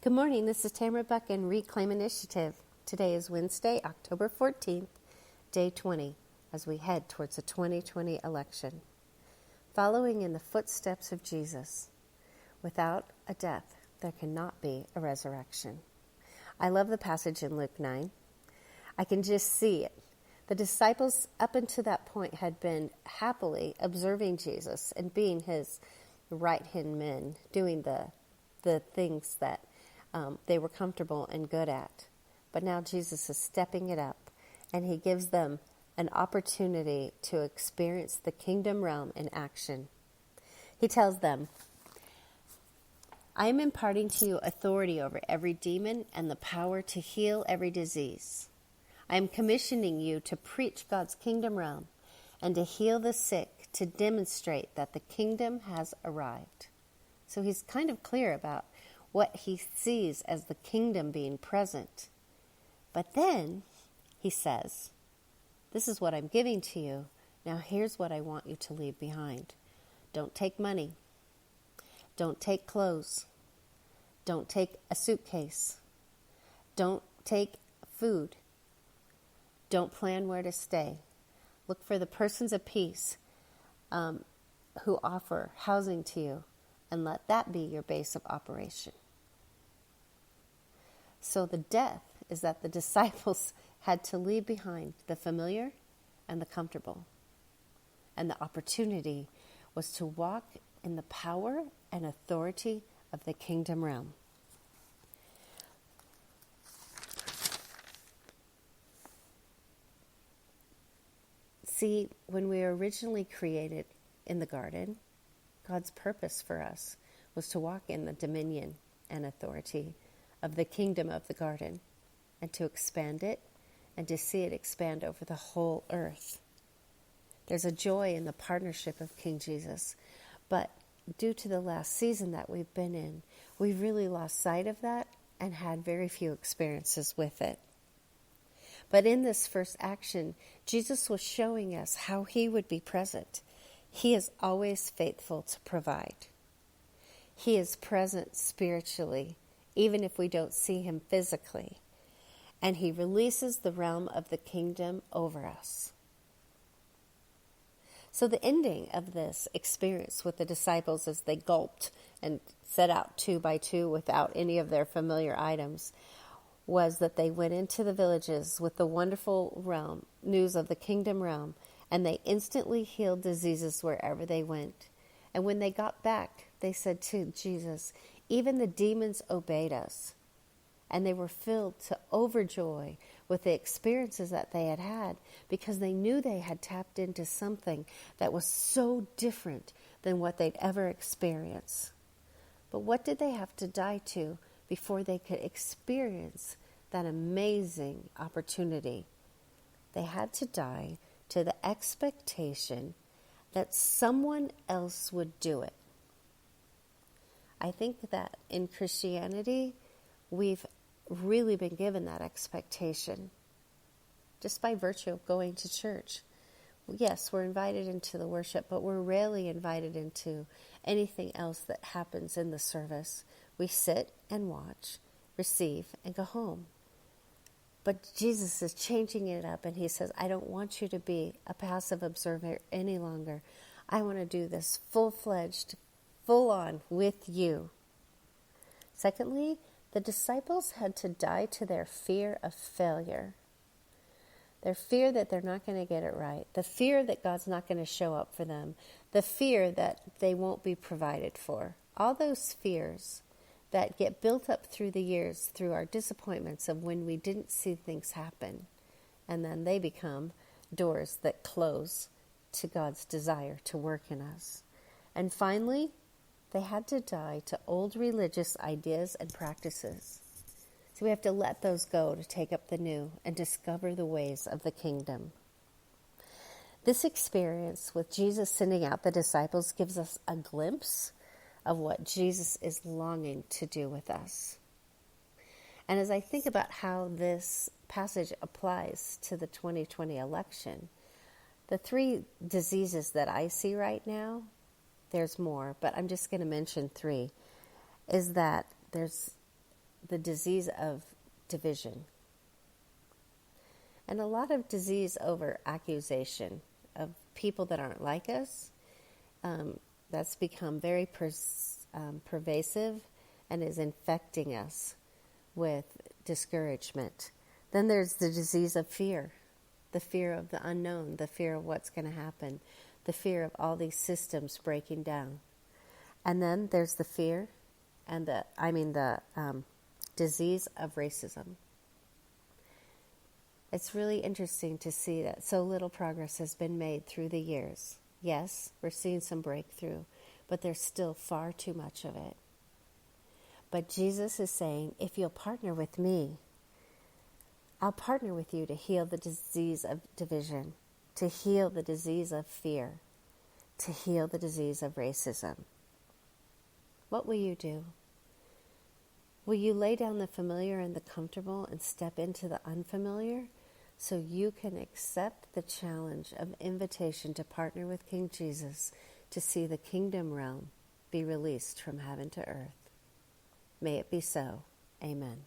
Good morning, this is Tamara Buck and Reclaim Initiative. Today is Wednesday, October 14th, day 20, as we head towards the 2020 election. Following in the footsteps of Jesus, without a death, there cannot be a resurrection. I love the passage in Luke 9. I can just see it. The disciples up until that point had been happily observing Jesus and being his right-hand men, doing the things that they were comfortable and good at. But now Jesus is stepping it up, and he gives them an opportunity to experience the kingdom realm in action. He tells them, I am imparting to you authority over every demon and the power to heal every disease. I am commissioning you to preach God's kingdom realm and to heal the sick, to demonstrate that the kingdom has arrived. So he's kind of clear about what he sees as the kingdom being present. But then he says, this is what I'm giving to you. Now here's what I want you to leave behind. Don't take money. Don't take clothes. Don't take a suitcase. Don't take food. Don't plan where to stay. Look for the persons of peace who offer housing to you, and let that be your base of operation. So the death is that the disciples had to leave behind the familiar and the comfortable. And the opportunity was to walk in the power and authority of the kingdom realm. See, when we were originally created in the garden, God's purpose for us was to walk in the dominion and authority of the kingdom of the garden, and to expand it, and to see it expand over the whole earth. There's a joy in the partnership of King Jesus, but due to the last season that we've been in, we've really lost sight of that and had very few experiences with it. But in this first action, Jesus was showing us how he would be present. He is always faithful to provide. He is present spiritually, even if we don't see him physically. And he releases the realm of the kingdom over us. So the ending of this experience with the disciples as they gulped and set out 2 by 2 without any of their familiar items was that they went into the villages with the wonderful news of the kingdom realm, and they instantly healed diseases wherever they went. And when they got back, they said to Jesus, even the demons obeyed us. And they were filled to overjoy with the experiences that they had had, because they knew they had tapped into something that was so different than what they'd ever experienced. But what did they have to die to before they could experience that amazing opportunity? They had to die to the expectation that someone else would do it. I think that in Christianity, we've really been given that expectation just by virtue of going to church. Yes, we're invited into the worship, but we're rarely invited into anything else that happens in the service. We sit and watch, receive, and go home. But Jesus is changing it up, and he says, I don't want you to be a passive observer any longer. I want to do this full-fledged, full-on with you. Secondly, the disciples had to die to their fear of failure. Their fear that they're not going to get it right. The fear that God's not going to show up for them. The fear that they won't be provided for. All those fears that get built up through the years, through our disappointments of when we didn't see things happen. And then they become doors that close to God's desire to work in us. And finally, they had to die to old religious ideas and practices. So we have to let those go to take up the new and discover the ways of the kingdom. This experience with Jesus sending out the disciples gives us a glimpse of what Jesus is longing to do with us. And as I think about how this passage applies to the 2020 election, the 3 diseases that I see right now, there's more, but I'm just going to mention 3, is that there's the disease of division. And a lot of disease over accusation of people that aren't like us. That's become very pervasive and is infecting us with discouragement. Then there's the disease of fear, the fear of the unknown, the fear of what's going to happen, the fear of all these systems breaking down. And then there's the fear and the disease of racism. It's really interesting to see that so little progress has been made through the years. Yes, we're seeing some breakthrough, but there's still far too much of it. But Jesus is saying, if you'll partner with me, I'll partner with you to heal the disease of division, to heal the disease of fear, to heal the disease of racism. What will you do? Will you lay down the familiar and the comfortable and step into the unfamiliar so you can accept the challenge of invitation to partner with King Jesus to see the kingdom realm be released from heaven to earth? May it be so. Amen.